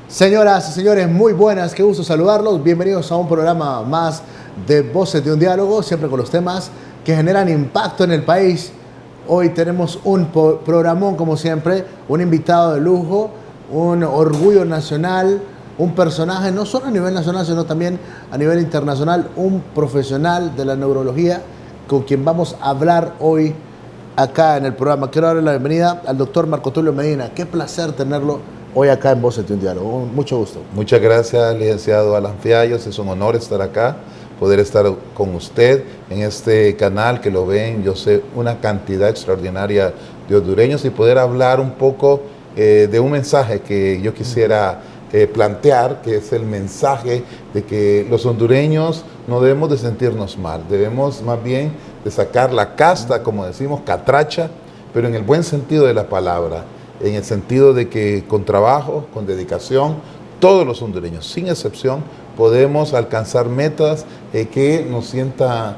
Señoras y señores, muy buenas, qué gusto saludarlos. Bienvenidos a un programa más de Voces de un Diálogo, siempre con los temas que generan impacto en el país. Hoy tenemos un programón, como siempre, un invitado de lujo, un orgullo nacional, un personaje no solo a nivel nacional, sino también a nivel internacional, un profesional de la neurología con quien vamos a hablar hoy acá en el programa. Quiero darle la bienvenida al doctor Marco Tulio Medina. Qué placer tenerlo hoy acá en Voces de un Diálogo. Mucho gusto. Muchas gracias, licenciado Alan Fiallos. Es un honor estar acá, poder estar con usted en este canal que lo ven, yo sé, una cantidad extraordinaria de hondureños y poder hablar un poco de un mensaje que yo quisiera plantear, que es el mensaje de que los hondureños no debemos de sentirnos mal, debemos más bien de sacar la casta, como decimos, catracha, pero en el buen sentido de la palabra, en el sentido de que con trabajo, con dedicación, todos los hondureños, sin excepción, podemos alcanzar metas que nos sientan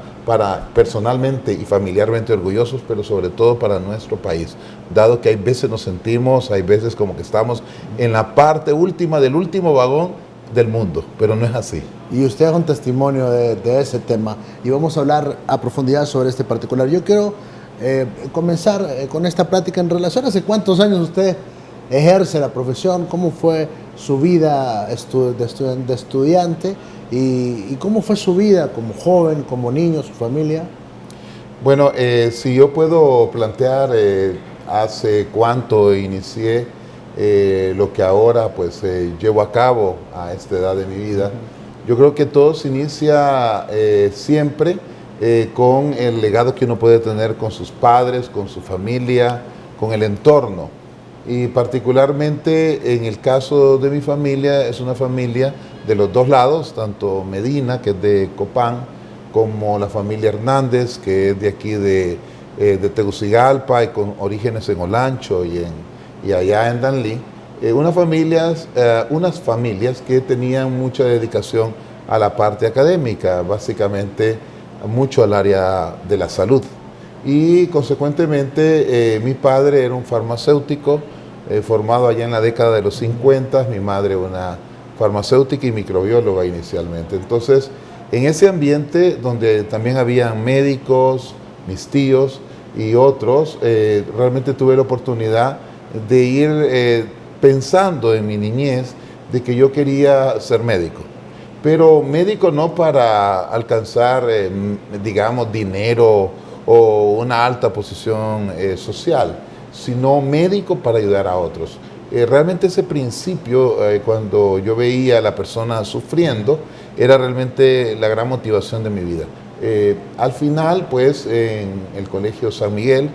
personalmente y familiarmente orgullosos, pero sobre todo para nuestro país, dado que hay veces nos sentimos, hay veces como que estamos en la parte última del último vagón del mundo, pero no es así. Y usted es un testimonio de ese tema y vamos a hablar a profundidad sobre este particular. Yo quiero comenzar con esta plática en relación a hace cuántos años usted ejerce la profesión, cómo fue su vida de estudiante y cómo fue su vida como joven, como niño, su familia. Bueno, si yo puedo plantear hace cuánto inicié lo que ahora pues llevo a cabo a esta edad de mi vida, yo creo que todo se inicia siempre con el legado que uno puede tener con sus padres, con su familia, con el entorno. Y particularmente en el caso de mi familia, es una familia de los dos lados, tanto Medina, que es de Copán, como la familia Hernández, que es de aquí de Tegucigalpa y con orígenes en Olancho y allá en Danlí. Unas familias que tenían mucha dedicación a la parte académica, básicamente mucho al área de la salud. Y consecuentemente mi padre era un farmacéutico formado allá en la década de los 50, mi madre una farmacéutica y microbióloga inicialmente. Entonces, en ese ambiente donde también habían médicos, mis tíos y otros, realmente tuve la oportunidad de ir pensando en mi niñez de que yo quería ser médico. Pero médico no para alcanzar, digamos, dinero o una alta posición social, sino médico para ayudar a otros. Realmente ese principio, cuando yo veía a la persona sufriendo, era realmente la gran motivación de mi vida. Al final, pues, en el Colegio San Miguel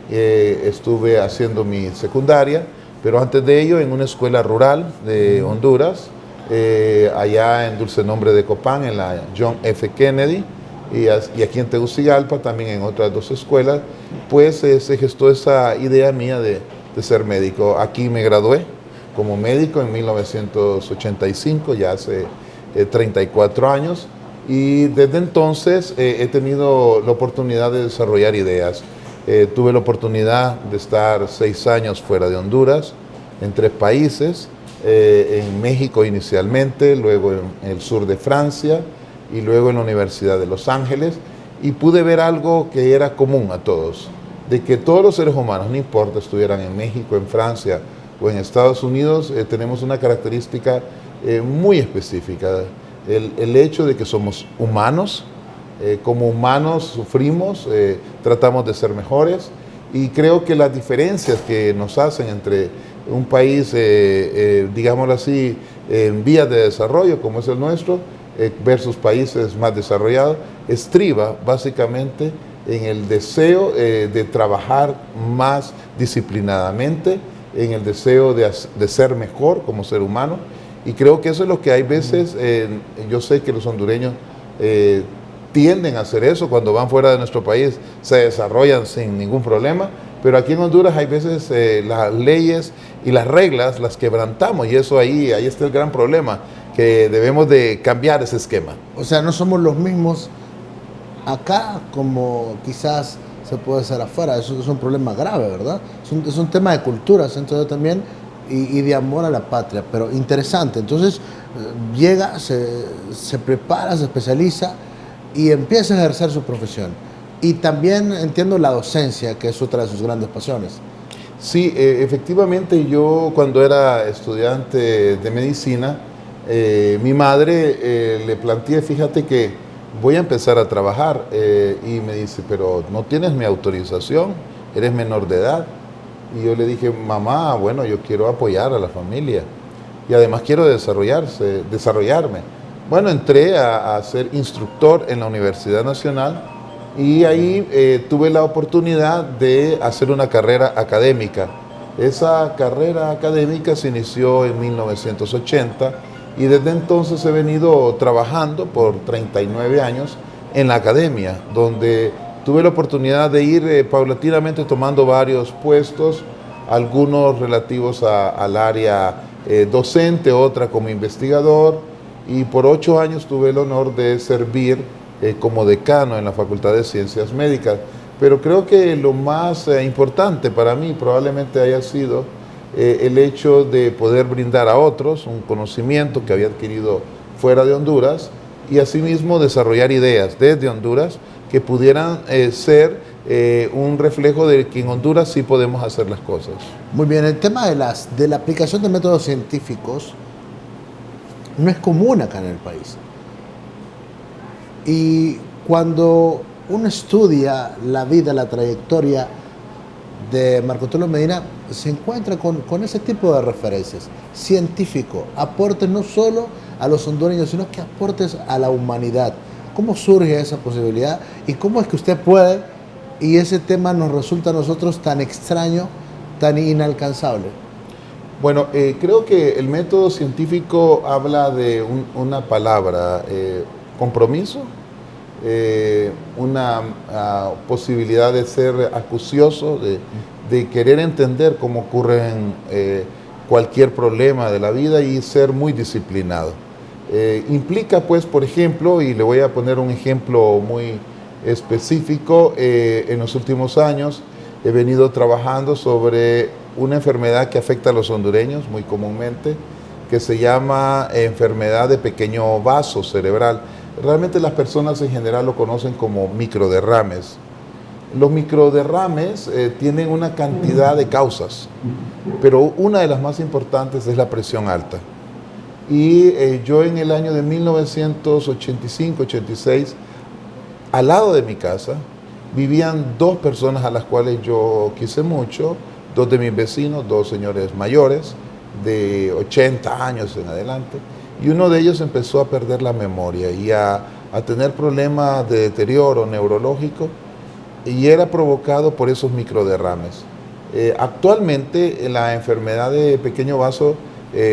estuve haciendo mi secundaria, pero antes de ello en una escuela rural de Honduras, allá en Dulce Nombre de Copán, en la John F. Kennedy, y aquí en Tegucigalpa, también en otras dos escuelas, pues se gestó esa idea mía de ser médico. Aquí me gradué como médico en 1985, ya hace 34 años, y desde entonces he tenido la oportunidad de desarrollar ideas. Tuve la oportunidad de estar 6 años fuera de Honduras, en 3 países, en México inicialmente, luego en el sur de Francia y luego en la Universidad de Los Ángeles, y pude ver algo que era común a todos, de que todos los seres humanos, no importa estuvieran en México, en Francia o en Estados Unidos, tenemos una característica muy específica, el hecho de que somos humanos, como humanos sufrimos, tratamos de ser mejores, y creo que las diferencias que nos hacen entre un país, digámoslo así, en vías de desarrollo como es el nuestro, versus países más desarrollados, estriba básicamente en el deseo de trabajar más disciplinadamente, en el deseo de ser mejor como ser humano, y creo que eso es lo que hay veces, yo sé que los hondureños tienden a hacer eso, cuando van fuera de nuestro país se desarrollan sin ningún problema, pero aquí en Honduras hay veces las leyes y las reglas las quebrantamos, y eso ahí está el gran problema, que debemos de cambiar ese esquema. O sea, no somos los mismos acá como quizás se puede hacer afuera. Eso es un problema grave, ¿verdad? Es un tema de culturas. Entonces también y de amor a la patria, pero interesante. Entonces llega, se prepara, se especializa y empieza a ejercer su profesión. Y también entiendo la docencia, que es otra de sus grandes pasiones. Sí, efectivamente yo cuando era estudiante de medicina, mi madre le planteé, fíjate que voy a empezar a trabajar y me dice, pero no tienes mi autorización, eres menor de edad. Y yo le dije, mamá, bueno, yo quiero apoyar a la familia y además quiero desarrollarme. Bueno, entré a ser instructor en la Universidad Nacional y ahí tuve la oportunidad de hacer una carrera académica. Esa carrera académica se inició en 1980 y desde entonces he venido trabajando por 39 años en la academia, donde tuve la oportunidad de ir paulatinamente tomando varios puestos, algunos relativos al área docente, otra como investigador, y por 8 años tuve el honor de servir como decano en la Facultad de Ciencias Médicas. Pero creo que lo más importante para mí probablemente haya sido el hecho de poder brindar a otros un conocimiento que había adquirido fuera de Honduras y asimismo desarrollar ideas desde Honduras que pudieran ser un reflejo de que en Honduras sí podemos hacer las cosas. Muy bien, el tema de la aplicación de métodos científicos no es común acá en el país. Y cuando uno estudia la vida, la trayectoria de Marco Tulio Medina, se encuentra con ese tipo de referencias. Científico, aportes no solo a los hondureños, sino que aportes a la humanidad. ¿Cómo surge esa posibilidad? ¿Y cómo es que usted puede, y ese tema nos resulta a nosotros tan extraño, tan inalcanzable? Bueno, creo que el método científico habla de una palabra, compromiso, una posibilidad de ser acucioso, de querer entender cómo ocurre cualquier problema de la vida y ser muy disciplinado. Implica, pues, por ejemplo, y le voy a poner un ejemplo muy específico, en los últimos años he venido trabajando sobre una enfermedad que afecta a los hondureños muy comúnmente, que se llama enfermedad de pequeño vaso cerebral. Realmente las personas en general lo conocen como microderrames. Los microderrames tienen una cantidad de causas, pero una de las más importantes es la presión alta. Y yo en el año de 1985-86, al lado de mi casa, vivían 2 personas a las cuales yo quise mucho, 2 de mis vecinos, 2 señores mayores, de 80 años en adelante, y uno de ellos empezó a perder la memoria y a tener problemas de deterioro neurológico, y era provocado por esos microderrames. Actualmente la enfermedad de pequeño vaso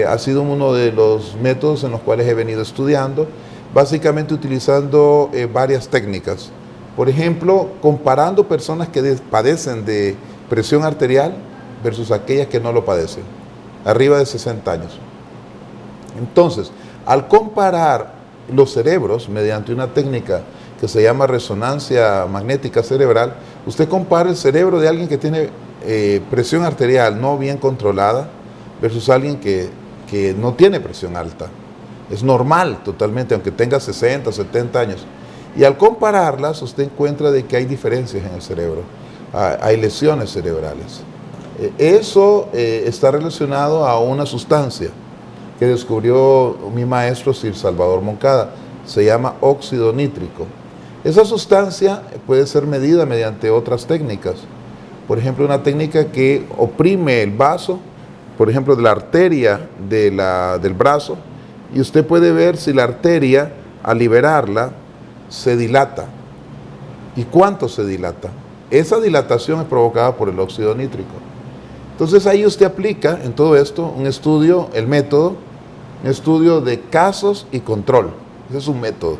ha sido uno de los métodos en los cuales he venido estudiando, básicamente utilizando varias técnicas. Por ejemplo, comparando personas que padecen de presión arterial versus aquellas que no lo padecen, arriba de 60 años. Entonces, al comparar los cerebros mediante una técnica que se llama resonancia magnética cerebral, usted compara el cerebro de alguien que tiene presión arterial no bien controlada versus alguien que no tiene presión alta. Es normal totalmente, aunque tenga 60, 70 años. Y al compararlas, usted encuentra de que hay diferencias en el cerebro, hay lesiones cerebrales. Eso está relacionado a una sustancia que descubrió mi maestro Sir Salvador Moncada, se llama óxido nítrico. Esa sustancia puede ser medida mediante otras técnicas. Por ejemplo, una técnica que oprime el vaso, por ejemplo, de la arteria del brazo, y usted puede ver si la arteria, al liberarla, se dilata. ¿Y cuánto se dilata? Esa dilatación es provocada por el óxido nítrico. Entonces ahí usted aplica en todo esto un estudio, el método, un estudio de casos y control. Ese es un método.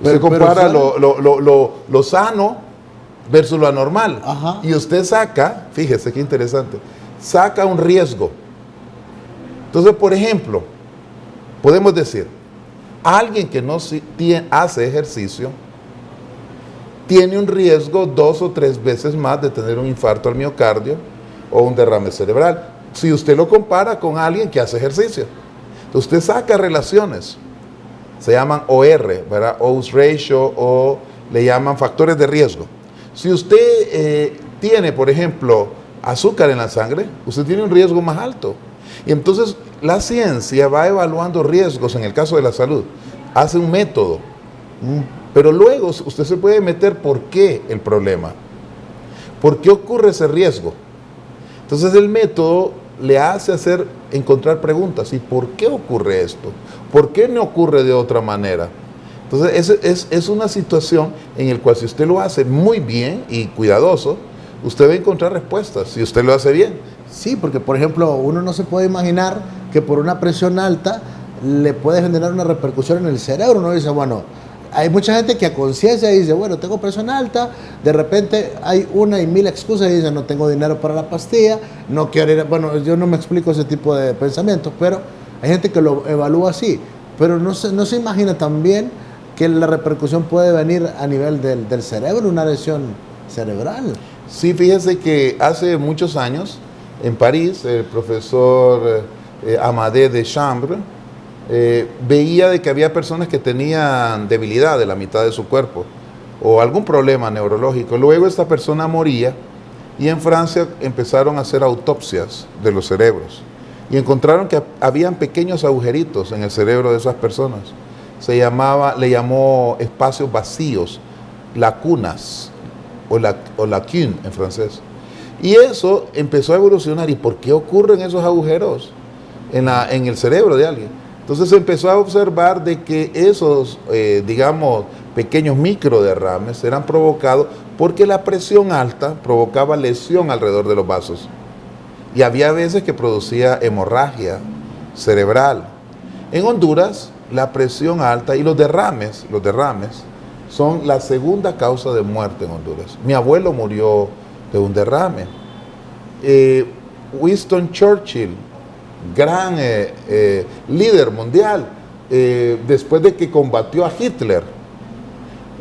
Usted compara lo sano versus lo anormal. Ajá. Y usted saca, fíjese qué interesante, saca un riesgo. Entonces, por ejemplo, podemos decir, alguien que no hace ejercicio tiene un riesgo 2 o 3 veces más de tener un infarto al miocardio o un derrame cerebral. si usted lo compara con alguien que hace ejercicio. Entonces usted saca relaciones, se llaman OR, ¿verdad? Odds ratio, o le llaman factores de riesgo. Si usted tiene, por ejemplo, azúcar en la sangre, usted tiene un riesgo más alto. Y entonces la ciencia va evaluando riesgos en el caso de la salud. Hace un método. Pero luego usted se puede meter por qué el problema. ¿Por qué ocurre ese riesgo? Entonces el método le hace encontrar preguntas. ¿Y por qué ocurre esto? ¿Por qué no ocurre de otra manera? Entonces es una situación en la cual si usted lo hace muy bien y cuidadoso, usted va a encontrar respuestas, si usted lo hace bien. Sí, porque por ejemplo, uno no se puede imaginar que por una presión alta le puede generar una repercusión en el cerebro. Uno dice, bueno, hay mucha gente que a conciencia dice, bueno, tengo presión alta, de repente hay una y mil excusas y dice, no tengo dinero para la pastilla, no quiero ir, bueno, yo no me explico ese tipo de pensamientos, pero hay gente que lo evalúa así, pero no se imagina también que la repercusión puede venir a nivel del cerebro, una lesión cerebral. Sí, fíjese que hace muchos años, en París, el profesor Amadé de Chambre veía de que había personas que tenían debilidad de la mitad de su cuerpo o algún problema neurológico. Luego esta persona moría y en Francia empezaron a hacer autopsias de los cerebros y encontraron que habían pequeños agujeritos en el cerebro de esas personas. Le llamó espacios vacíos, lacunas o lacune en francés. Y eso empezó a evolucionar. ¿Y por qué ocurren esos agujeros en el cerebro de alguien? Entonces se empezó a observar de que esos, digamos, pequeños microderrames eran provocados porque la presión alta provocaba lesión alrededor de los vasos. Y había veces que producía hemorragia cerebral. En Honduras, la presión alta y los derrames son la segunda causa de muerte en Honduras. Mi abuelo murió de un derrame. Winston Churchill, gran líder mundial, después de que combatió a Hitler,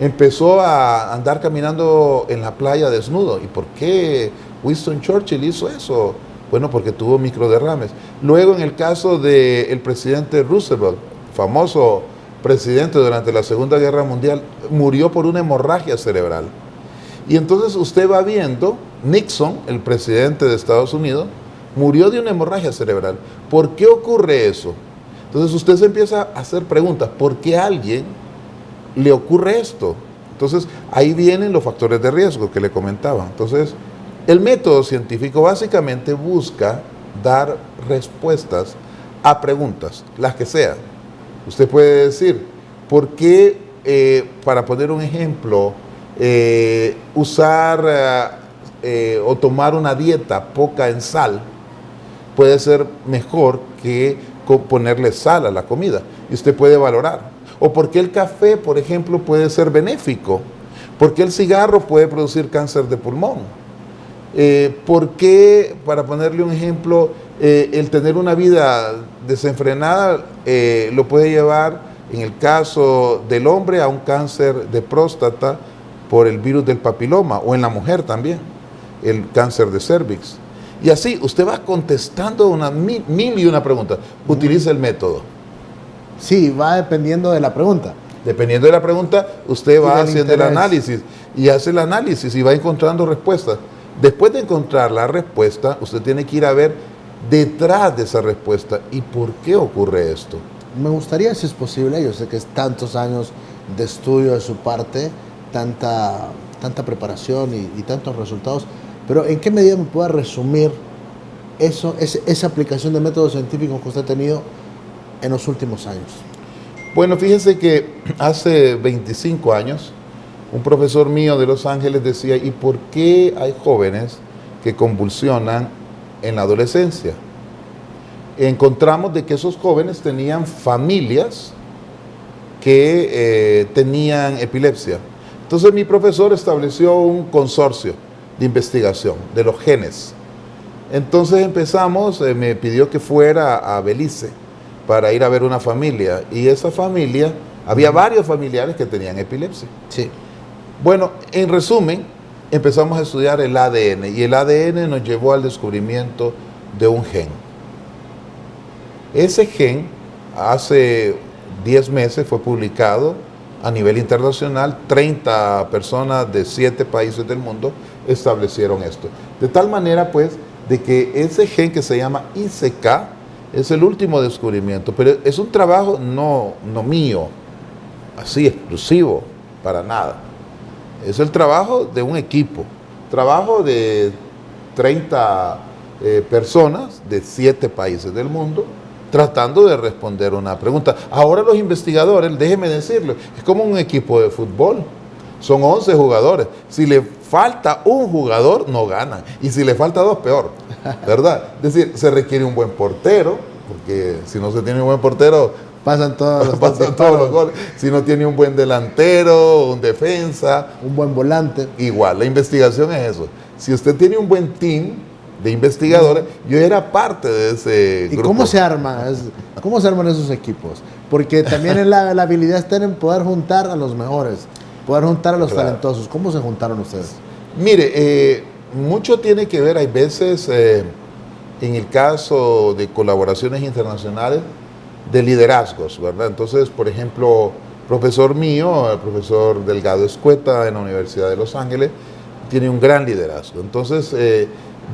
empezó a andar caminando en la playa desnudo. ¿Y por qué Winston Churchill hizo eso? Bueno, porque tuvo microderrames. Luego, en el caso del presidente Roosevelt, famoso presidente durante la Segunda Guerra Mundial, murió por una hemorragia cerebral. Y entonces usted va viendo, Nixon, el presidente de Estados Unidos, murió de una hemorragia cerebral. ¿Por qué ocurre eso? Entonces usted se empieza a hacer preguntas. ¿Por qué a alguien le ocurre esto? Entonces ahí vienen los factores de riesgo que le comentaba. Entonces el método científico básicamente busca dar respuestas a preguntas, las que sean. Usted puede decir, ¿por qué, para poner un ejemplo, usar o tomar una dieta poca en sal puede ser mejor que ponerle sal a la comida? Y usted puede valorar. O por qué el café, por ejemplo, puede ser benéfico. ¿Por qué el cigarro puede producir cáncer de pulmón? ¿Por qué, para ponerle un ejemplo, el tener una vida desenfrenada lo puede llevar, en el caso del hombre, a un cáncer de próstata por el virus del papiloma, o en la mujer también, el cáncer de cervix? Y así, usted va contestando una mil y una preguntas. Utiliza el método. Sí, va dependiendo de la pregunta. Dependiendo de la pregunta, usted va haciendo el análisis y hace el análisis y va encontrando respuestas. Después de encontrar la respuesta, usted tiene que ir a ver detrás de esa respuesta y por qué ocurre esto. Me gustaría, si es posible, yo sé que es tantos años de estudio de su parte, tanta preparación y tantos resultados, pero ¿en qué medida me puede resumir esa aplicación de métodos científicos que usted ha tenido en los últimos años? Bueno, fíjense que hace 25 años, un profesor mío de Los Ángeles decía, ¿y por qué hay jóvenes que convulsionan en la adolescencia? Encontramos de que esos jóvenes tenían familias que tenían epilepsia. Entonces mi profesor estableció un consorcio de investigación de los genes. Entonces empezamos, me pidió que fuera a Belice para ir a ver una familia, y esa familia, había varios familiares que tenían epilepsia. Sí. Bueno, en resumen, empezamos a estudiar el ADN, y el ADN nos llevó al descubrimiento de un gen. Ese gen hace 10 meses fue publicado a nivel internacional. 30 personas de 7 países del mundo establecieron esto. De tal manera pues de que ese gen que se llama ICK es el último descubrimiento, pero es un trabajo no mío, así exclusivo, para nada. Es el trabajo de un equipo, trabajo de 30 personas de 7 países del mundo, tratando de responder una pregunta. Ahora los investigadores, déjeme decirlo, es como un equipo de fútbol. Son 11 jugadores. Si le falta un jugador, no ganan. Y si le falta 2, peor. ¿Verdad? Es decir, se requiere un buen portero, porque si no se tiene un buen portero, pasan todos los goles. Si no tiene un buen delantero, un defensa, un buen volante. Igual, la investigación es eso. Si usted tiene un buen team de investigadores, yo era parte de ese grupo. ¿Y cómo se arman? ¿Cómo se arman esos equipos? Porque también la habilidad está en poder juntar a los mejores, poder juntar a los talentosos. ¿Cómo se juntaron ustedes? Mire, mucho tiene que ver, hay veces, en el caso de colaboraciones internacionales, de liderazgos, ¿verdad? Entonces, por ejemplo, profesor mío, el profesor Delgado Escueta en la Universidad de Los Ángeles, tiene un gran liderazgo. Entonces,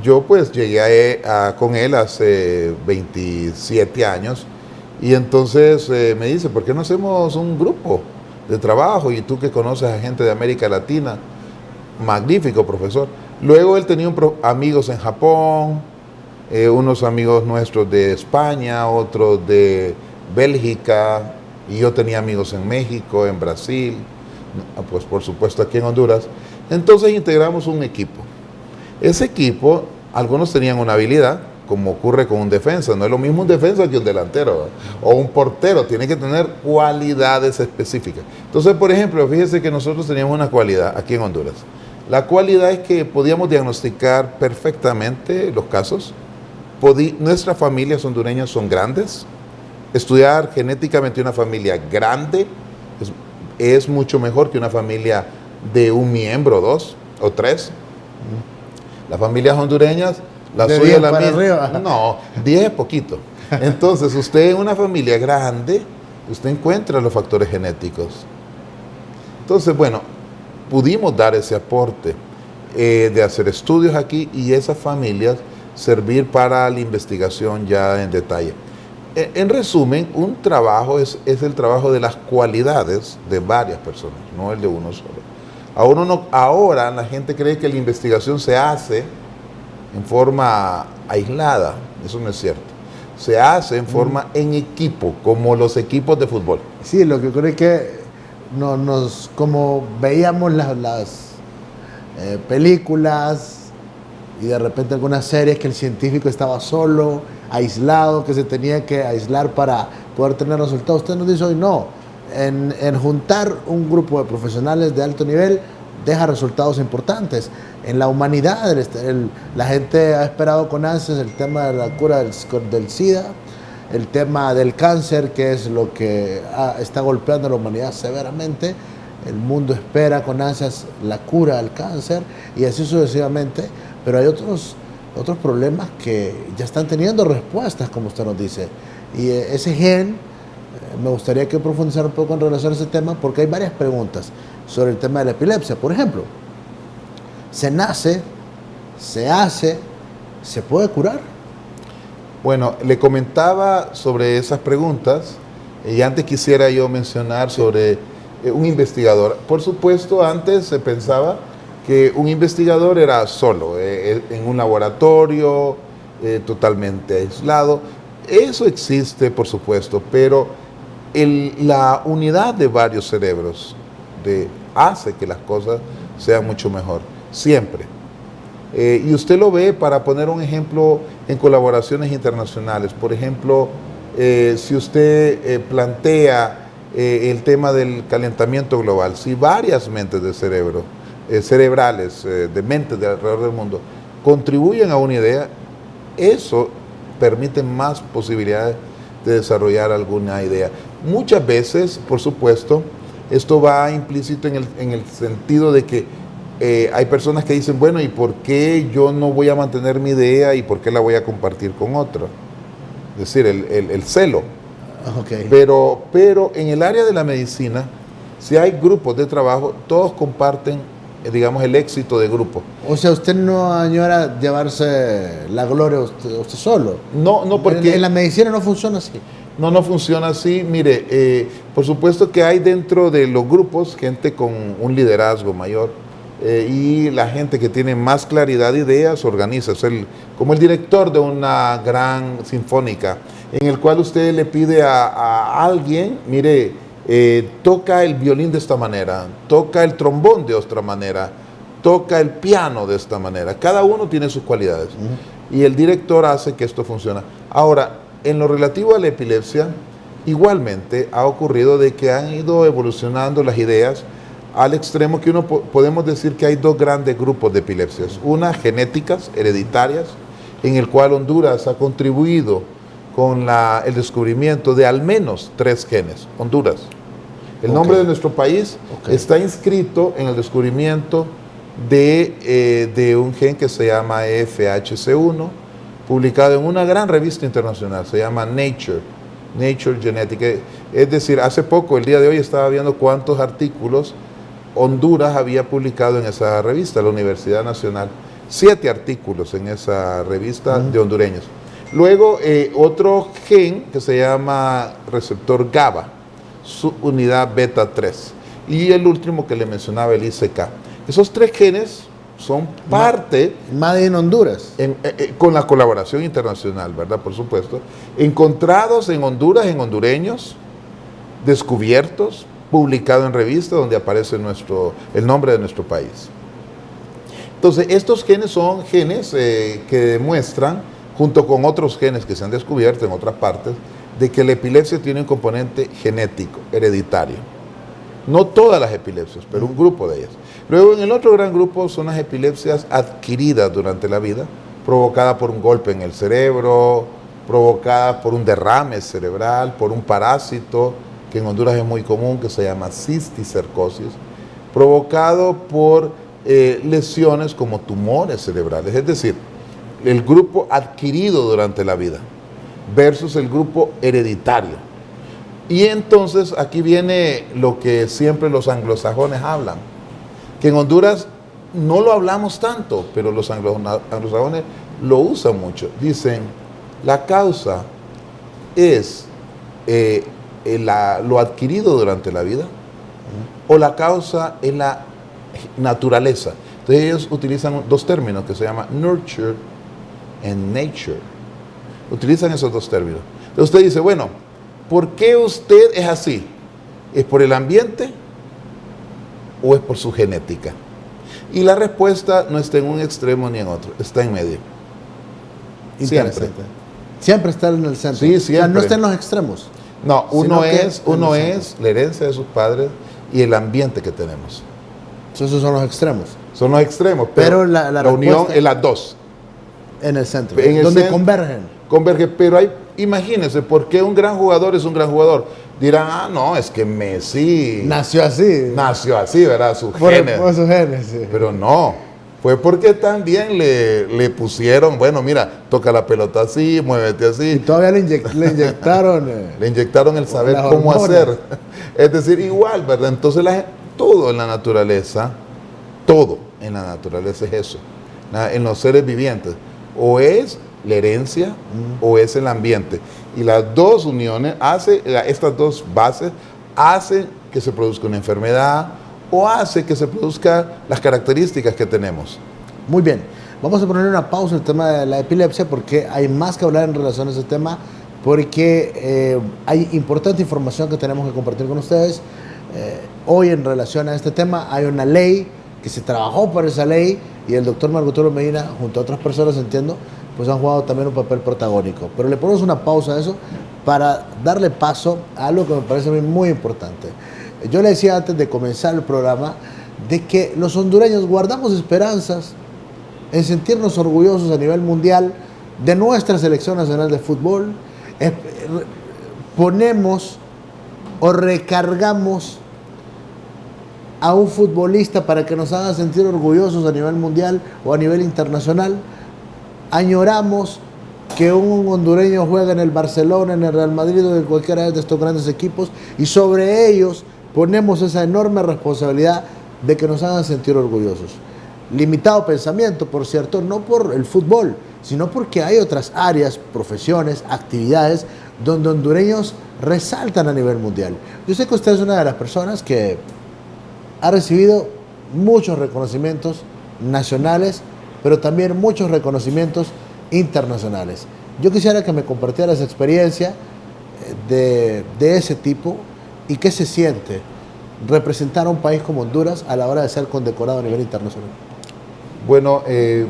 yo pues llegué con él hace 27 años y entonces me dice, ¿por qué no hacemos un grupo de trabajo? Y tú que conoces a gente de América Latina, magnífico profesor. Luego él tenía amigos en Japón, unos amigos nuestros de España, otros de Bélgica, y yo tenía amigos en México, en Brasil, pues por supuesto aquí en Honduras. Entonces integramos un equipo. Ese equipo, algunos tenían una habilidad, como ocurre con un defensa. No es lo mismo un defensa que un delantero, ¿verdad? O un portero, tiene que tener cualidades específicas. Entonces, por ejemplo, fíjese que nosotros teníamos una cualidad aquí en Honduras. La cualidad es que podíamos diagnosticar perfectamente los casos. Nuestras familias hondureñas son grandes. Estudiar genéticamente una familia grande es mucho mejor que una familia de un miembro, 2 o 3. Las familias hondureñas, la suya, la mía. No, 10 es poquito. Entonces, usted en una familia grande, usted encuentra los factores genéticos. Entonces, bueno, pudimos dar ese aporte de hacer estudios aquí y esas familias servir para la investigación ya en detalle. En resumen, un trabajo es el trabajo de las cualidades de varias personas, no el de uno solo. Ahora la gente cree que la investigación se hace en forma aislada. Eso no es cierto. Se hace en forma en equipo, como los equipos de fútbol. Sí, lo que ocurre es que como veíamos las películas y de repente algunas series que el científico estaba solo, aislado, que se tenía que aislar para poder tener resultados. Usted nos dice hoy no. En juntar un grupo de profesionales de alto nivel deja resultados importantes. En la humanidad, la gente ha esperado con ansias el tema de la cura del SIDA, el tema del cáncer, que es lo que está golpeando a la humanidad severamente. El mundo espera con ansias la cura del cáncer y así sucesivamente, pero hay otros problemas que ya están teniendo respuestas, como usted nos dice. Y ese gen, me gustaría que profundizara un poco en relación a ese tema, porque hay varias preguntas sobre el tema de la epilepsia. Por ejemplo, ¿se nace, se hace, se puede curar? Bueno, le comentaba sobre esas preguntas y antes quisiera yo mencionar sobre un investigador. Por supuesto, antes se pensaba que un investigador era solo, en un laboratorio, totalmente aislado. Eso existe, por supuesto, pero la unidad de varios cerebros hace que las cosas sean mucho mejor, siempre. Y usted lo ve, para poner un ejemplo, en colaboraciones internacionales. Por ejemplo, si usted plantea el tema del calentamiento global, si varias mentes de cerebrales, de mentes de alrededor del mundo, contribuyen a una idea, eso permite más posibilidades de desarrollar alguna idea. Muchas veces, por supuesto, esto va implícito en el sentido de que hay personas que dicen, bueno, ¿y por qué yo no voy a mantener mi idea y por qué la voy a compartir con otro? Es decir, el celo. Okay. Pero en el área de la medicina, si hay grupos de trabajo, todos comparten, digamos, el éxito de grupo. O sea, usted no añora llevarse la gloria usted solo. No, porque En la medicina no funciona así. no funciona así. Mire, por supuesto que hay dentro de los grupos gente con un liderazgo mayor y la gente que tiene más claridad de ideas organiza. Es como el director de una gran sinfónica, en el cual usted le pide a alguien, mire, toca el violín de esta manera, toca el trombón de otra manera, toca el piano de esta manera. Cada uno tiene sus cualidades. Y el director hace que esto funcione. Ahora, en lo relativo a la epilepsia, igualmente ha ocurrido de que han ido evolucionando las ideas al extremo que podemos decir que hay dos grandes grupos de epilepsias. Una, genéticas, hereditarias, en el cual Honduras ha contribuido con el descubrimiento de al menos 3 genes. Honduras. El nombre de nuestro país está inscrito en el descubrimiento de un gen que se llama FHC1, publicado en una gran revista internacional, se llama Nature Genetic. Es decir, hace poco, el día de hoy, estaba viendo cuántos artículos Honduras había publicado en esa revista, la Universidad Nacional. 7 artículos en esa revista de hondureños. Luego, otro gen que se llama receptor GABA, subunidad beta 3. Y el último que le mencionaba, el ICK. Esos 3 genes son parte... Made in Honduras. Con la colaboración internacional, ¿verdad? Por supuesto. Encontrados en Honduras, en hondureños, descubiertos, publicado en revistas donde aparece el nombre de nuestro país. Entonces, estos genes son genes que demuestran, junto con otros genes que se han descubierto en otras partes, de que la epilepsia tiene un componente genético, hereditario. No todas las epilepsias, pero un grupo de ellas. Luego, en el otro gran grupo son las epilepsias adquiridas durante la vida, provocadas por un golpe en el cerebro, provocadas por un derrame cerebral, por un parásito, que en Honduras es muy común, que se llama cisticercosis, provocado por lesiones como tumores cerebrales. Es decir, el grupo adquirido durante la vida versus el grupo hereditario. Y entonces aquí viene lo que siempre los anglosajones hablan, que en Honduras no lo hablamos tanto, pero los anglosajones lo usan mucho. Dicen, la causa es lo adquirido durante la vida, o la causa es la naturaleza. Entonces ellos utilizan 2 términos que se llaman nurture and nature. Utilizan esos 2 términos. Entonces usted dice, bueno, ¿por qué usted es así? ¿Es por el ambiente o es por su genética? Y la respuesta no está en un extremo ni en otro, está en medio. Siempre. Siempre está en el centro. Sí, siempre. O sea, no está en los extremos. No, uno es la herencia de sus padres y el ambiente que tenemos. Esos son los extremos. Son los extremos, pero la unión es las 2. En el centro, donde convergen. Pero imagínense, ¿por qué un gran jugador es un gran jugador? Dirán, no, es que Messi nació así, ¿verdad? Sus genes. Por sus genes, sí. Pero no, fue porque también le pusieron, bueno, mira, toca la pelota así, muévete así. Y todavía le inyectaron. Le inyectaron el saber cómo hacer. Es decir, igual, ¿verdad? Entonces, todo en la naturaleza es eso. En los seres vivientes. O es la herencia o es el ambiente. Y las 2 uniones, estas 2 bases, hacen que se produzca una enfermedad o hace que se produzcan las características que tenemos. Muy bien. Vamos a poner una pausa en el tema de la epilepsia porque hay más que hablar en relación a ese tema, porque hay importante información que tenemos que compartir con ustedes. Hoy en relación a este tema hay una ley que se trabajó por esa ley y el doctor Marco Tulio Medina, junto a otras personas, entiendo, pues han jugado también un papel protagónico. Pero le ponemos una pausa a eso para darle paso a algo que me parece a mí muy importante. Yo le decía antes de comenzar el programa de que los hondureños guardamos esperanzas en sentirnos orgullosos a nivel mundial de nuestra selección nacional de fútbol. Ponemos o recargamos a un futbolista para que nos haga sentir orgullosos a nivel mundial o a nivel internacional. Añoramos que un hondureño juegue en el Barcelona, en el Real Madrid o en cualquiera de estos grandes equipos, y sobre ellos ponemos esa enorme responsabilidad de que nos hagan sentir orgullosos. Limitado pensamiento, por cierto, no por el fútbol, sino porque hay otras áreas, profesiones, actividades donde hondureños resaltan a nivel mundial. Yo sé que usted es una de las personas que ha recibido muchos reconocimientos nacionales, pero también muchos reconocimientos internacionales. Yo quisiera que me compartiera esa experiencia de ese tipo y qué se siente representar a un país como Honduras a la hora de ser condecorado a nivel internacional. Bueno,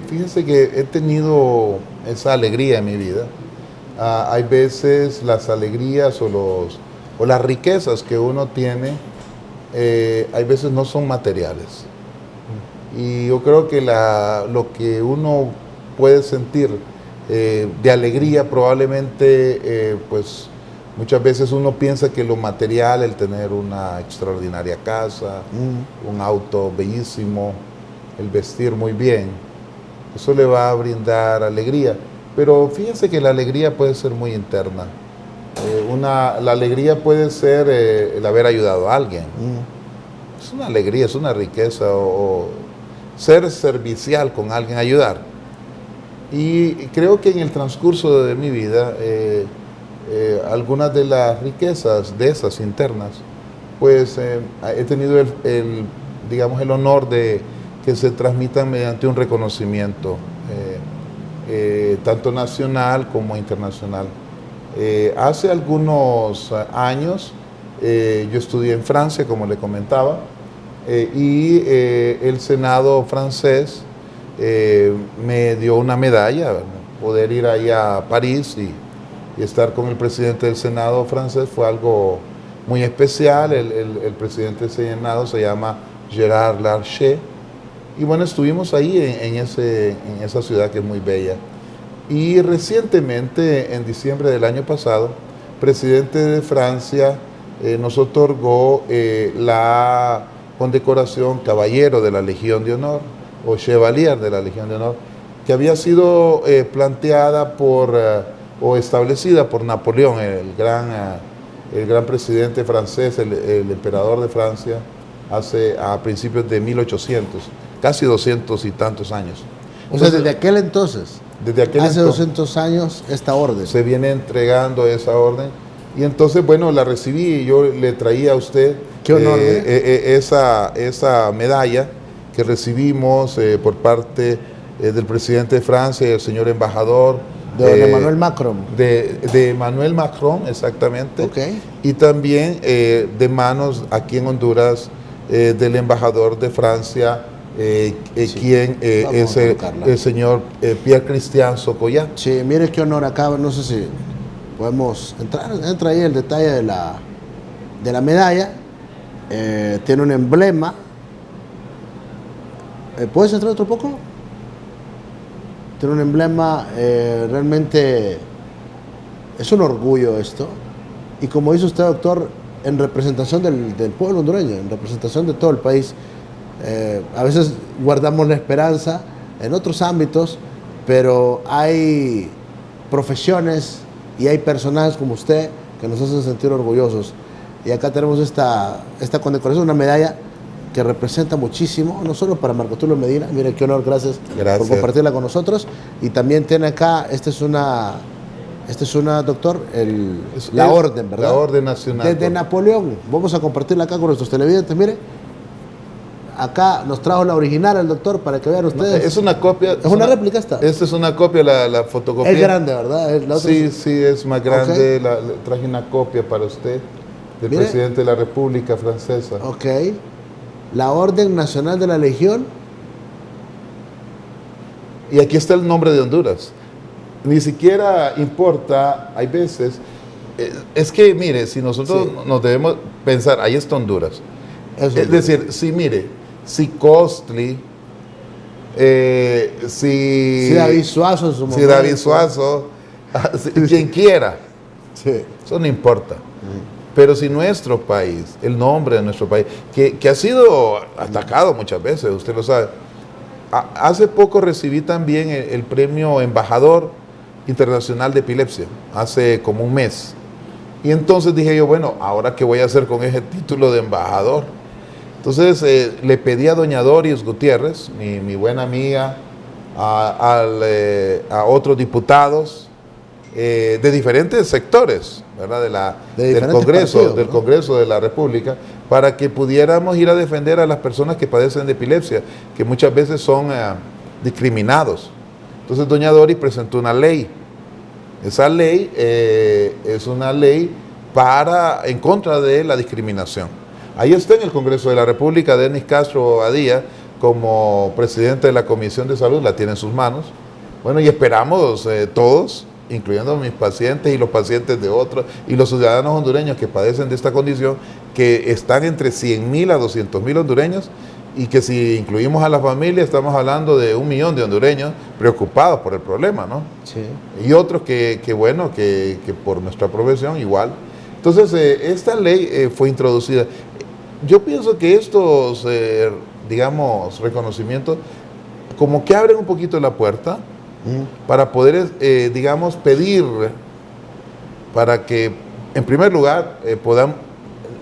fíjense que he tenido esa alegría en mi vida. Hay veces las alegrías o las riquezas que uno tiene, hay veces no son materiales. Y yo creo que lo que uno puede sentir de alegría probablemente, pues muchas veces uno piensa que lo material, el tener una extraordinaria casa, un auto bellísimo, el vestir muy bien, eso le va a brindar alegría. Pero fíjense que la alegría puede ser muy interna. La alegría puede ser el haber ayudado a alguien. Es una alegría, es una riqueza, o ser servicial con alguien, ayudar. Y creo que en el transcurso de mi vida, algunas de las riquezas de esas internas, pues he tenido digamos, el honor de que se transmitan mediante un reconocimiento, tanto nacional como internacional. Hace algunos años yo estudié en Francia, como le comentaba, y el Senado francés me dio una medalla, poder ir ahí a París y estar con el presidente del Senado francés fue algo muy especial. El presidente del Senado se llama Gérard Larcher. Y bueno, estuvimos ahí en esa ciudad que es muy bella. Y recientemente, en diciembre del año pasado, el presidente de Francia nos otorgó la condecoración Caballero de la Legión de Honor, o Chevalier de la Legión de Honor, que había sido planteada o establecida por Napoleón, el gran presidente francés, el emperador de Francia, a principios de 1800. Casi 200 y tantos años. Entonces, desde aquel entonces, hace 200 años, esta orden. Se viene entregando esa orden. Y entonces, bueno, la recibí y yo le traía a usted qué honor, esa medalla que recibimos por parte del presidente de Francia y el señor embajador. De Emmanuel Macron. De Emmanuel Macron, exactamente. Okay. Y también de manos aquí en Honduras del embajador de Francia, quien es el señor Pierre-Christian Socollá. Sí, mire qué honor acá, no sé si podemos entrar, entra ahí el detalle de la medalla. Tiene un emblema. ¿Puedes entrar otro poco? Tiene un emblema, realmente es un orgullo esto. Y como dice usted, doctor, en representación del pueblo hondureño, en representación de todo el país. A veces guardamos la esperanza en otros ámbitos, pero hay profesiones y hay personajes como usted que nos hacen sentir orgullosos. Y acá tenemos esta condecoración, una medalla que representa muchísimo, no solo para Marco Tulio Medina. Mire qué honor, gracias por compartirla con nosotros. Y también tiene acá, esta es una, doctor, la orden, ¿verdad? La orden nacional. Desde Napoleón. Vamos a compartirla acá con nuestros televidentes, mire. Acá nos trajo la original el doctor para que vean ustedes. Es una copia. ¿Es una réplica esta? Esta es una copia, la fotocopia. Es grande, ¿verdad? Sí, es más grande. Okay. Traje una copia para usted del presidente de la República Francesa. Ok. La Orden Nacional de la Legión. Y aquí está el nombre de Honduras. Ni siquiera importa, hay veces. Es que, mire, si nosotros nos debemos pensar, ahí está Honduras. Es decir, si mire, si Costly, si David Suazo en su momento. Si David Suazo, quien quiera. Sí. Eso no importa. Pero si nuestro país, el nombre de nuestro país, que ha sido atacado muchas veces, usted lo sabe. Hace poco recibí también el premio Embajador Internacional de Epilepsia, hace como un mes. Y entonces dije yo, bueno, ¿ahora qué voy a hacer con ese título de embajador? Entonces le pedí a doña Doris Gutiérrez, mi buena amiga, a otros diputados de diferentes sectores, ¿verdad? Del Congreso, partidos, ¿no? Del Congreso de la República, para que pudiéramos ir a defender a las personas que padecen de epilepsia, que muchas veces son discriminados. Entonces doña Doris presentó una ley. Esa ley es una ley en contra de la discriminación. Ahí está en el Congreso de la República Denis Castro Badía como presidente de la Comisión de Salud, la tiene en sus manos. Bueno, y esperamos todos, incluyendo mis pacientes y los pacientes de otros, y los ciudadanos hondureños que padecen de esta condición, que están entre 100.000 a 200.000 hondureños, y que si incluimos a la familia estamos hablando de 1 millón de hondureños preocupados por el problema, ¿no? Sí. Y otros que por nuestra profesión igual. Entonces, esta ley fue introducida. Yo pienso que estos, digamos, reconocimientos, como que abren un poquito la puerta para poder, digamos, pedir para que, en primer lugar, podamos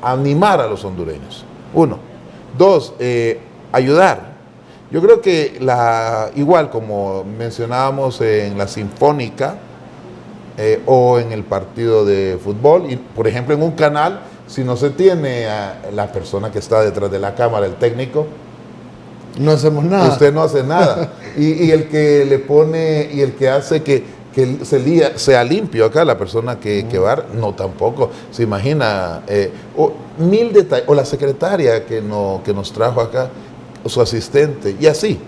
animar a los hondureños. 1. 2, ayudar. Yo creo que igual como mencionábamos en la Sinfónica o en el partido de fútbol, y por ejemplo en un canal, si no se tiene a la persona que está detrás de la cámara, el técnico, no hacemos nada. Usted no hace nada. y el que le pone, y el que hace que sea limpio acá, la persona que va, no tampoco. Se imagina, mil detalles, o la secretaria que nos trajo acá, o su asistente, y así.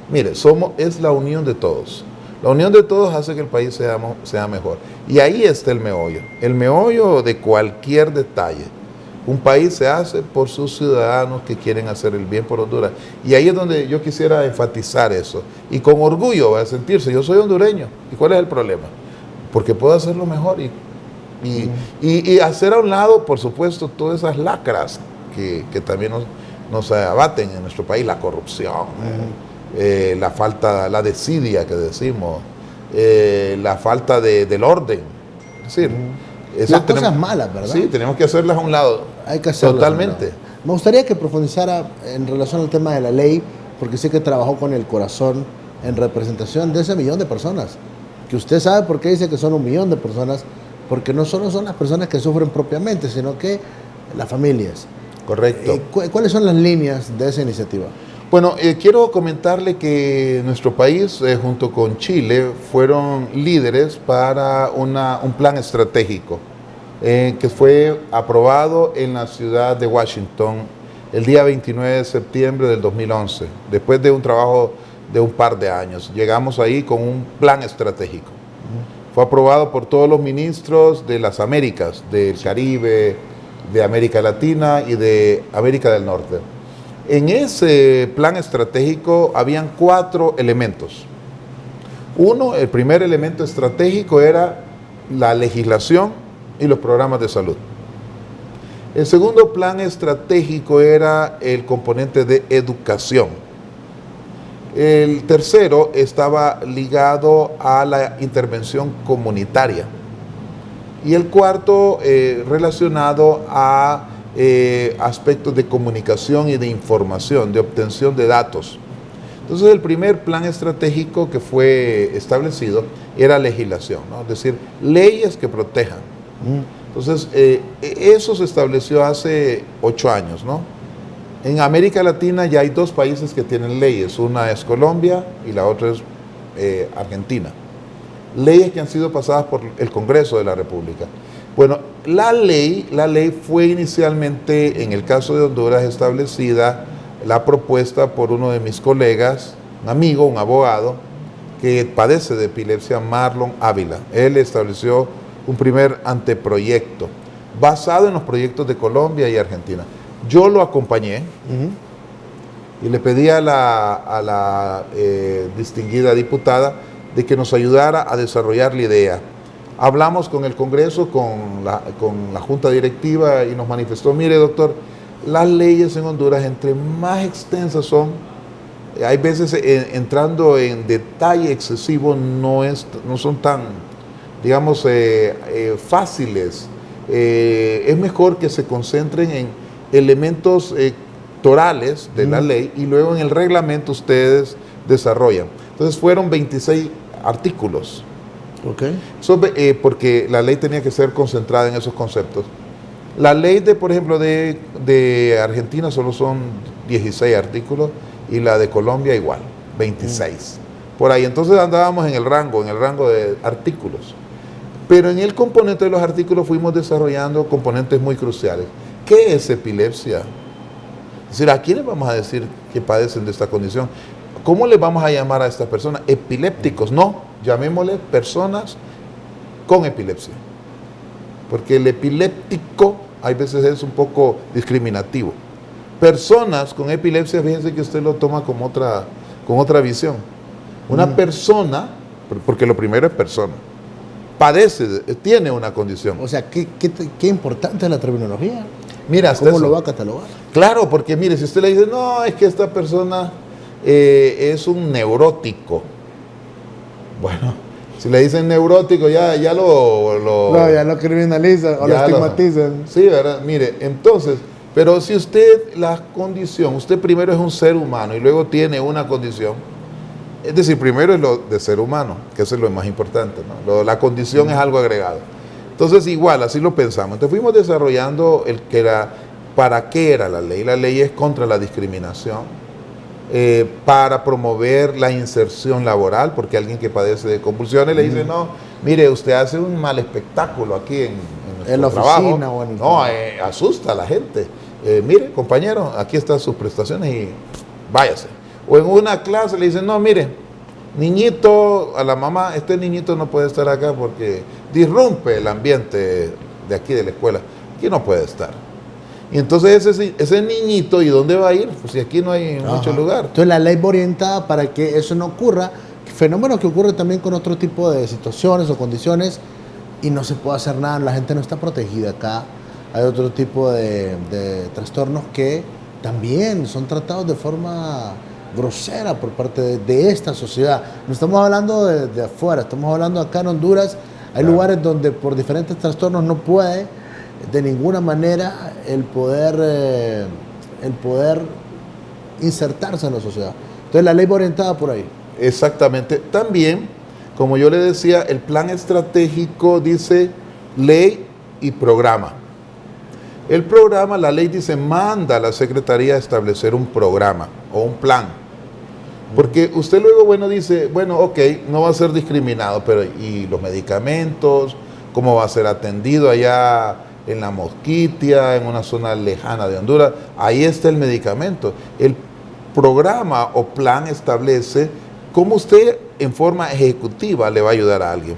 Mire, es la unión de todos. La unión de todos hace que el país sea mejor. Y ahí está el meollo de cualquier detalle. Un país se hace por sus ciudadanos que quieren hacer el bien por Honduras. Y ahí es donde yo quisiera enfatizar eso. Y con orgullo va a sentirse, yo soy hondureño. ¿Y cuál es el problema? Porque puedo hacerlo mejor y hacer a un lado, por supuesto, todas esas lacras que también nos abaten en nuestro país, la corrupción, la falta, la desidia que decimos, la falta del orden. Es decir, las cosas malas, ¿verdad? Sí, tenemos que hacerlas a un lado. Hay que hacerlas totalmente. Me gustaría que profundizara en relación al tema de la ley, porque sé que trabajó con el corazón en representación de ese 1 millón de personas. Que usted sabe por qué dice que son 1 millón de personas, porque no solo son las personas que sufren propiamente, sino que las familias. Correcto. ¿Cuáles son las líneas de esa iniciativa? Bueno, quiero comentarle que nuestro país, junto con Chile, fueron líderes para un plan estratégico que fue aprobado en la ciudad de Washington el día 29 de septiembre del 2011, después de un trabajo de un par de años. Llegamos ahí con un plan estratégico. Fue aprobado por todos los ministros de las Américas, del Caribe, de América Latina y de América del Norte. En ese plan estratégico habían 4 elementos. El primer elemento estratégico era la legislación y los programas de salud. El segundo plan estratégico era el componente de educación. El tercero estaba ligado a la intervención comunitaria. Y el cuarto relacionado a aspectos de comunicación y de información, de obtención de datos. Entonces el primer plan estratégico que fue establecido era legislación, ¿no? Es decir, leyes que protejan. Entonces eso se estableció hace 8 años, ¿no? En América Latina ya hay 2 países que tienen leyes, una es Colombia y la otra es Argentina. Leyes que han sido pasadas por el Congreso de la República. Bueno, la ley fue inicialmente, en el caso de Honduras, establecida la propuesta por uno de mis colegas, un amigo, un abogado, que padece de epilepsia, Marlon Ávila. Él estableció un primer anteproyecto, basado en los proyectos de Colombia y Argentina. Yo lo acompañé y le pedí a la distinguida diputada de que nos ayudara a desarrollar la idea. Hablamos con el Congreso, con la Junta Directiva y nos manifestó, mire doctor, las leyes en Honduras entre más extensas son, hay veces entrando en detalle excesivo no son tan, digamos, fáciles. Es mejor que se concentren en elementos torales de la ley y luego en el reglamento ustedes desarrollan. Entonces fueron 26 artículos. Okay. Porque la ley tenía que ser concentrada en esos conceptos. La ley por ejemplo, de Argentina solo son 16 artículos y la de Colombia igual, 26. Por ahí, entonces andábamos en el rango de artículos. Pero en el componente de los artículos fuimos desarrollando componentes muy cruciales. ¿Qué es epilepsia? Es decir, ¿a quiénes vamos a decir que padecen de esta condición? ¿Cómo le vamos a llamar a estas personas? Epilépticos, no, llamémosle personas con epilepsia. Porque el epiléptico hay veces es un poco discriminativo. Personas con epilepsia, fíjense que usted lo toma con otra visión. Una persona, porque lo primero es persona, padece, tiene una condición. O sea, qué importante es la terminología. Mira, ¿Cómo lo va a catalogar? Claro, porque mire, si usted le dice, no, es que esta persona es un neurótico. Bueno, si le dicen neurótico, ya lo criminalizan o lo estigmatizan. Sí, ¿verdad? Mire, entonces, pero si usted, la condición, usted primero es un ser humano y luego tiene una condición, es decir, primero es lo de ser humano, que eso es lo más importante, ¿no? La condición es algo agregado. Entonces, igual, así lo pensamos. Entonces fuimos desarrollando ¿para qué era la ley? La ley es contra la discriminación. Para promover la inserción laboral, porque alguien que padece de convulsiones le dice, no, mire, usted hace un mal espectáculo aquí en la trabajo. Oficina o en el no, asusta a la gente. Mire, compañero, aquí están sus prestaciones y váyase. O en una clase le dicen, no, mire, niñito, a la mamá, este niñito no puede estar acá porque disrumpe el ambiente de aquí de la escuela. Aquí no puede estar. Y entonces ese niñito, ¿y dónde va a ir? Pues si aquí no hay mucho lugar. Entonces la ley va orientada para que eso no ocurra, fenómeno que ocurre también con otro tipo de situaciones o condiciones y no se puede hacer nada, la gente no está protegida acá. Hay otro tipo de trastornos que también son tratados de forma grosera por parte de esta sociedad. No estamos hablando de afuera, estamos hablando acá en Honduras. Hay lugares donde por diferentes trastornos no puede de ninguna manera el poder insertarse en la sociedad. Entonces la ley va orientada por ahí. Exactamente. También, como yo le decía, el plan estratégico dice ley y programa. El programa, la ley dice, manda a la Secretaría a establecer un programa o un plan. Porque usted luego, bueno, dice, bueno, ok, no va a ser discriminado, pero ¿y los medicamentos? ¿Cómo va a ser atendido allá en la Mosquitia, en una zona lejana de Honduras? Ahí está el medicamento. El programa o plan establece cómo usted en forma ejecutiva le va a ayudar a alguien.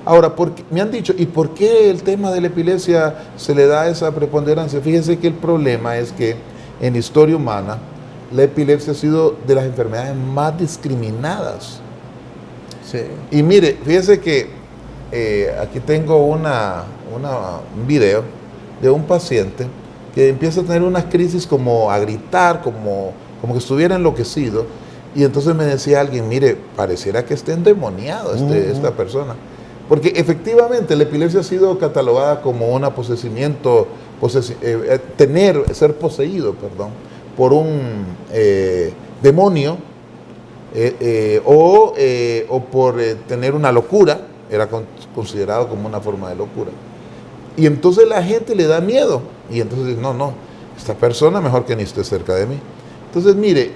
Ahora, me han dicho, ¿y por qué el tema de la epilepsia se le da esa preponderancia? Fíjese que el problema es que en la historia humana la epilepsia ha sido de las enfermedades más discriminadas. Sí. Y mire, fíjese que aquí tengo un video de un paciente que empieza a tener unas crisis como a gritar, como que estuviera enloquecido. Y entonces me decía alguien, mire, pareciera que esté endemoniado esta persona. Porque efectivamente la epilepsia ha sido catalogada como un posesimiento, ser poseído, por un demonio o por tener una locura, era considerado como una forma de locura. Y entonces la gente le da miedo. Y entonces dice, no, esta persona mejor que ni esté cerca de mí. Entonces, mire,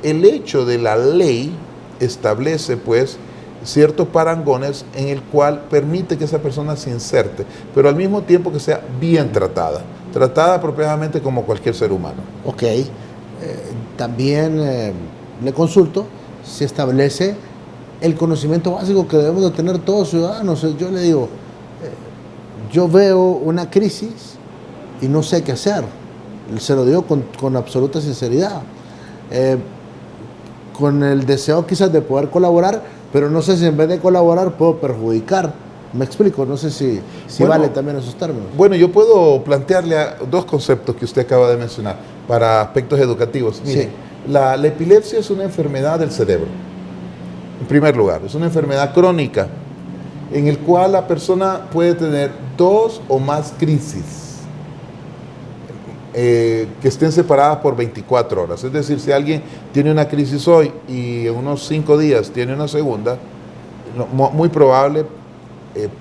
el hecho de la ley establece, pues, ciertos parangones en el cual permite que esa persona se inserte, pero al mismo tiempo que sea bien tratada apropiadamente como cualquier ser humano. Ok. También le consulto si establece el conocimiento básico que debemos de tener todos ciudadanos. Yo le digo, yo veo una crisis y no sé qué hacer. Se lo digo con absoluta sinceridad. Con el deseo quizás de poder colaborar, pero no sé si en vez de colaborar puedo perjudicar. Me explico, no sé si Bueno, vale también esos términos. Bueno, yo puedo plantearle dos conceptos que usted acaba de mencionar para aspectos educativos. Mire, Sí. la epilepsia es una enfermedad del cerebro, en primer lugar. Es una enfermedad crónica en el cual la persona puede tener 2 o más crisis que estén separadas por 24 horas. Es decir, si alguien tiene una crisis hoy y en unos 5 días tiene una segunda, muy probable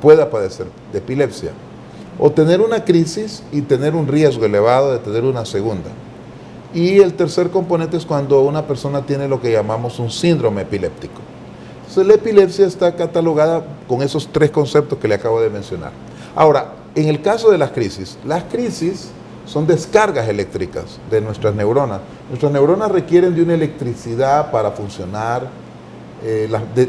pueda padecer de epilepsia. O tener una crisis y tener un riesgo elevado de tener una segunda. Y el tercer componente es cuando una persona tiene lo que llamamos un síndrome epiléptico. Entonces la epilepsia está catalogada con esos 3 conceptos que le acabo de mencionar. Ahora, en el caso de las crisis son descargas eléctricas de nuestras neuronas. Nuestras neuronas requieren de una electricidad para funcionar.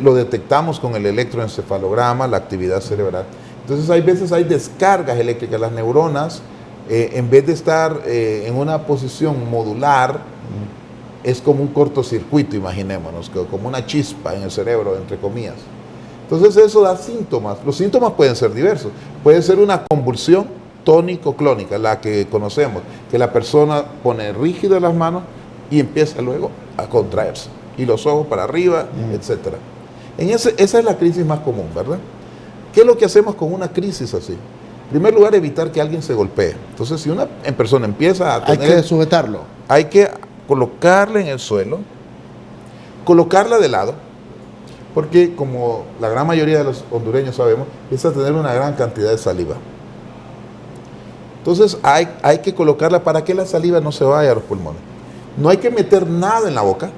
Lo detectamos con el electroencefalograma, la actividad cerebral. Entonces hay veces hay descargas eléctricas. Las neuronas, en vez de estar en una posición modular, es como un cortocircuito, imaginémonos, como una chispa en el cerebro, entre comillas. Entonces eso da síntomas. Los síntomas pueden ser diversos. Puede ser una convulsión tónico-clónica, la que conocemos, que la persona pone rígidas las manos y empieza luego a contraerse. Y los ojos para arriba, etc. Esa es la crisis más común, ¿verdad? ¿Qué es lo que hacemos con una crisis así? En primer lugar, evitar que alguien se golpee. Entonces, si una persona empieza a tener... Hay que sujetarlo. Hay que colocarla en el suelo, colocarla de lado, porque como la gran mayoría de los hondureños sabemos, empieza a tener una gran cantidad de saliva. Entonces, hay que colocarla para que la saliva no se vaya a los pulmones. No hay que meter nada en la boca,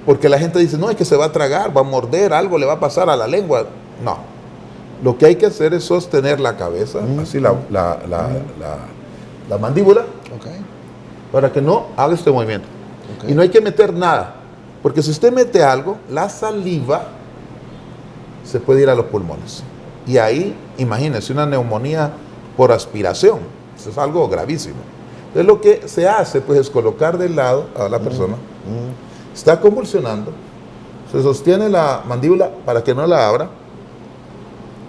porque la gente dice, no, es que se va a tragar, va a morder, algo le va a pasar a la lengua. No. Lo que hay que hacer es sostener la cabeza, así la mandíbula, para que no haga este movimiento. Y no hay que meter nada, porque si usted mete algo, la saliva se puede ir a los pulmones. Y ahí, imagínense, una neumonía por aspiración. Eso es algo gravísimo. Entonces lo que se hace, pues, es colocar de lado a la persona. Está convulsionando, se sostiene la mandíbula para que no la abra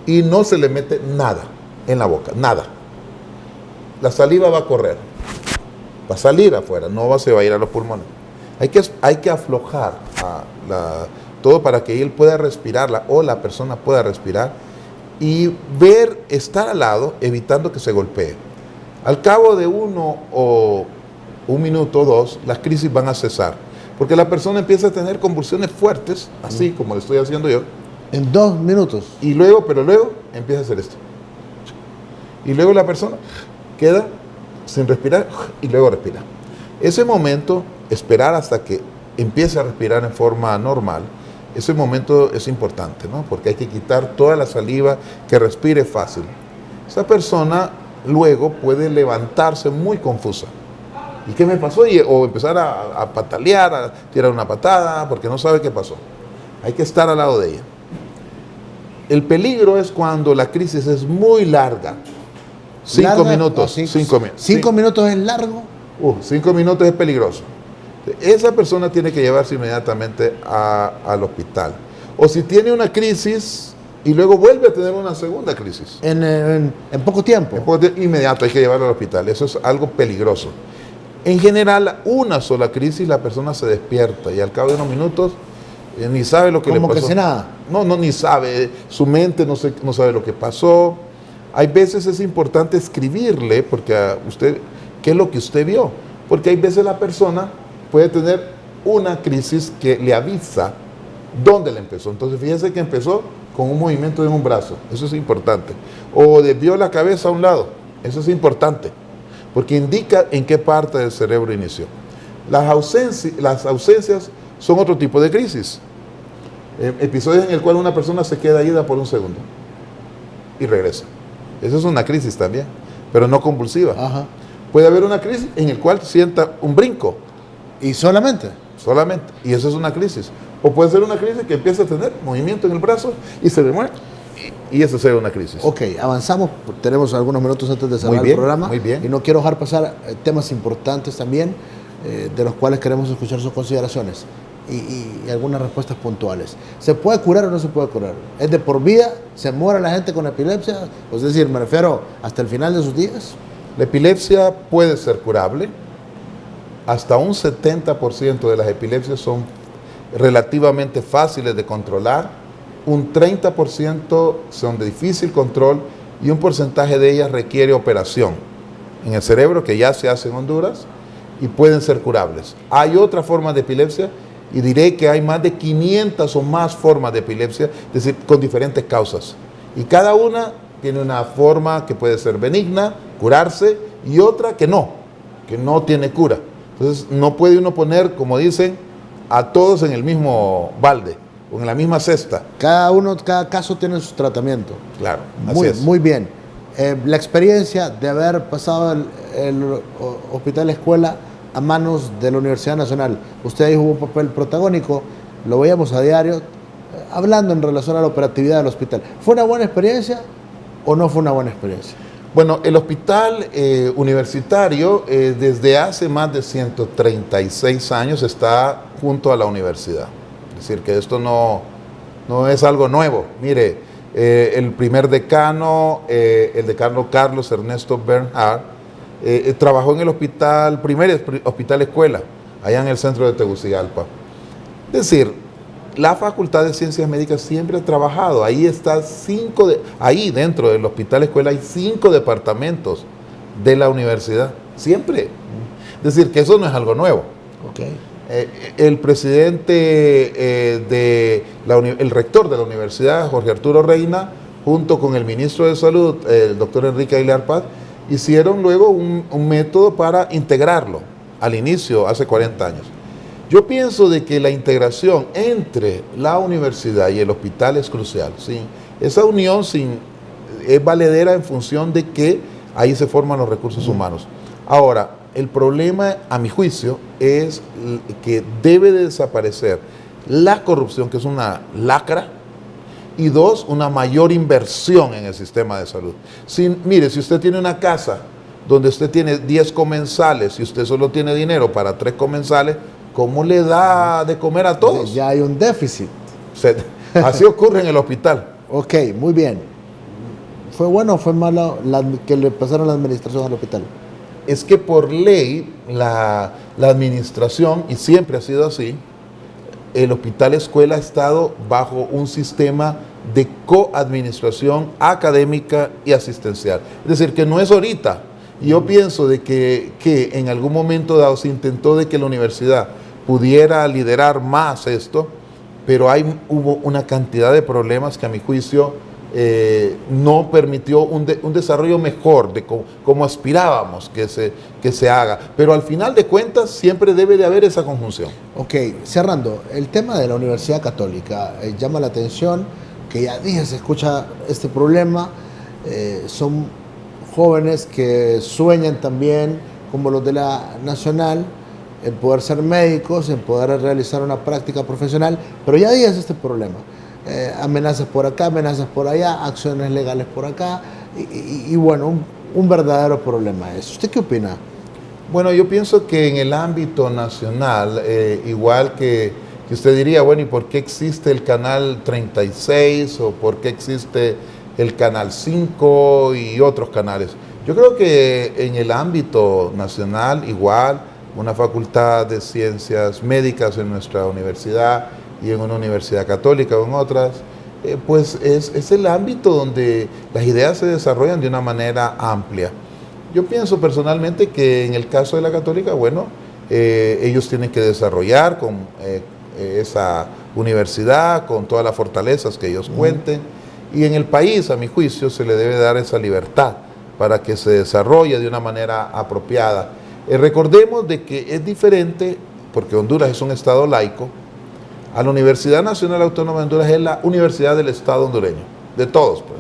y no se le mete nada en la boca, nada. La saliva va a correr, va a salir afuera, se va a ir a los pulmones. Hay que aflojar todo para que él pueda respirarla o la persona pueda respirar y estar al lado evitando que se golpee. Al cabo de 1 o 1 minuto o 2, las crisis van a cesar. Porque la persona empieza a tener convulsiones fuertes, así como lo estoy haciendo yo. En 2 minutos. Pero luego empieza a hacer esto. Y luego la persona queda sin respirar y luego respira. Ese momento, esperar hasta que empiece a respirar en forma normal, ese momento es importante, ¿no? Porque hay que quitar toda la saliva, que respire fácil. Esa persona luego puede levantarse muy confusa. ¿Y qué me pasó? O empezar a patalear, a tirar una patada, porque no sabe qué pasó. Hay que estar al lado de ella. El peligro es cuando la crisis es muy larga. 5 minutos. 5 minutos es largo. 5 minutos es peligroso. Esa persona tiene que llevarse inmediatamente al hospital. O si tiene una crisis y luego vuelve a tener una segunda crisis. En poco tiempo. Inmediato hay que llevarlo al hospital. Eso es algo peligroso. En general, una sola crisis, la persona se despierta y al cabo de unos minutos ni sabe lo que le pasó. Como que nada. No, ni sabe. Su mente no sabe lo que pasó. Hay veces es importante escribirle, porque a usted, ¿qué es lo que usted vio? Porque hay veces la persona puede tener una crisis que le avisa dónde le empezó. Entonces, fíjese que empezó con un movimiento de un brazo. Eso es importante. O desvió la cabeza a un lado. Eso es importante, porque indica en qué parte del cerebro inició. Las ausencias son otro tipo de crisis. Episodios en el cual una persona se queda ida por un segundo y regresa. Esa es una crisis también, pero no convulsiva. Ajá. Puede haber una crisis en el cual sienta un brinco. ¿Y solamente? Solamente. Y eso es una crisis. O puede ser una crisis que empieza a tener movimiento en el brazo y se demuestra. Y eso sería una crisis. Ok, avanzamos. Tenemos algunos minutos antes de cerrar el programa. Muy bien. Y no quiero dejar pasar temas importantes también, de los cuales queremos escuchar sus consideraciones. y algunas respuestas puntuales. ¿Se puede curar o no se puede curar? ¿Es de por vida? ¿Se muere la gente con epilepsia? Es decir, me refiero hasta el final de sus días. La epilepsia puede ser curable. Hasta un 70% de las epilepsias son relativamente fáciles de controlar. Un 30% son de difícil control y un porcentaje de ellas requiere operación en el cerebro, que ya se hace en Honduras, y pueden ser curables. Hay otras formas de epilepsia y diré que hay más de 500 o más formas de epilepsia, es decir, con diferentes causas. Y cada una tiene una forma que puede ser benigna, curarse, y otra que no tiene cura. Entonces no puede uno poner, como dicen, a todos en el mismo balde o en la misma cesta. Cada caso tiene su tratamiento. Claro, así es. Muy bien. La experiencia de haber pasado el hospital escuela a manos de la Universidad Nacional. Usted ahí jugó un papel protagónico, lo veíamos a diario, hablando en relación a la operatividad del hospital. ¿Fue una buena experiencia o no fue una buena experiencia? Bueno, el hospital universitario desde hace más de 136 años está junto a la universidad. Es decir, que esto no es algo nuevo. Mire, el primer decano, el decano Carlos Ernesto Bernhard, trabajó en el primer hospital escuela, allá en el centro de Tegucigalpa. Es decir, la Facultad de Ciencias Médicas siempre ha trabajado. Ahí está ahí dentro del hospital escuela hay 5 departamentos de la universidad. Siempre. Es decir, que eso no es algo nuevo. Okay. El presidente, el rector de la universidad, Jorge Arturo Reina, junto con el ministro de Salud, el doctor Enrique Aguilar Paz, hicieron luego un método para integrarlo al inicio, hace 40 años. Yo pienso de que la integración entre la universidad y el hospital es crucial. ¿Sí? Esa unión es valedera en función de que ahí se forman los recursos humanos. Ahora, el problema, a mi juicio, es que debe de desaparecer la corrupción, que es una lacra, y 2, una mayor inversión en el sistema de salud. Mire, si usted tiene una casa donde usted tiene 10 comensales y usted solo tiene dinero para 3 comensales, ¿cómo le da de comer a todos? Ya hay un déficit. Así ocurre en el hospital. Ok, muy bien. ¿Fue bueno o fue malo que le pasaron la administración al hospital? Es que por ley, la administración, y siempre ha sido así, el hospital escuela ha estado bajo un sistema de coadministración académica y asistencial. Es decir, que no es ahorita. Yo pienso de que en algún momento dado se intentó de que la universidad pudiera liderar más esto, pero hubo una cantidad de problemas que a mi juicio no permitió un desarrollo mejor de como aspirábamos que se haga. Pero al final de cuentas siempre debe de haber esa conjunción. Ok, cerrando, el tema de la Universidad Católica llama la atención, que ya dije, se escucha este problema, son jóvenes que sueñan también, como los de la Nacional, en poder ser médicos, en poder realizar una práctica profesional, pero ya días este problema. Amenazas por acá, amenazas por allá, acciones legales por acá, y bueno, un verdadero problema es. ¿Usted qué opina? Bueno, yo pienso que en el ámbito nacional, igual que usted diría, bueno, ¿y por qué existe el Canal 36 o por qué existe el Canal 5 y otros canales? Yo creo que en el ámbito nacional, igual, una facultad de ciencias médicas en nuestra universidad y en una universidad católica o en otras, pues es el ámbito donde las ideas se desarrollan de una manera amplia. Yo pienso personalmente que en el caso de la católica, bueno, ellos tienen que desarrollar con esa universidad, con todas las fortalezas que ellos cuenten, y en el país, a mi juicio, se le debe dar esa libertad para que se desarrolle de una manera apropiada. Recordemos de que es diferente, porque Honduras es un estado laico, a la Universidad Nacional Autónoma de Honduras es la universidad del Estado hondureño, de todos, pues.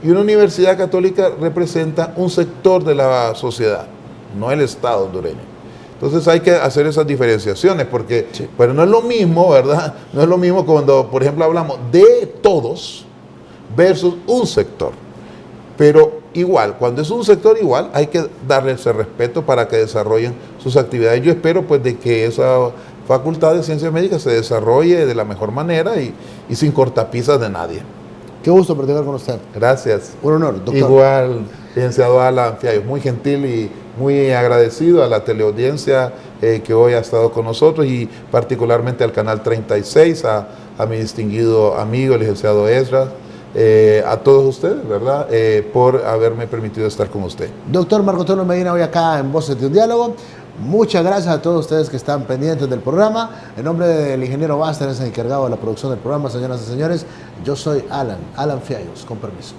Y una universidad católica representa un sector de la sociedad, no el Estado hondureño. Entonces hay que hacer esas diferenciaciones, porque sí, pero no es lo mismo, ¿verdad? No es lo mismo cuando, por ejemplo, hablamos de todos versus un sector. Pero igual, cuando es un sector igual, hay que darle ese respeto para que desarrollen sus actividades. Yo espero pues de que Facultad de Ciencias Médicas se desarrolle de la mejor manera y sin cortapisas de nadie. Qué gusto platicar con usted. Gracias. Un honor, doctor. Igual, licenciado Alan Fiallos, muy gentil y muy agradecido a la teleaudiencia que hoy ha estado con nosotros y particularmente al Canal 36, a mi distinguido amigo, el licenciado Esdras, a todos ustedes, ¿verdad? Por haberme permitido estar con usted. Doctor Marco Antonio Medina, hoy acá en Voces de un Diálogo. Muchas gracias a todos ustedes que están pendientes del programa. En nombre del ingeniero Baster, es el encargado de la producción del programa, señoras y señores, yo soy Alan Fiallos, con permiso.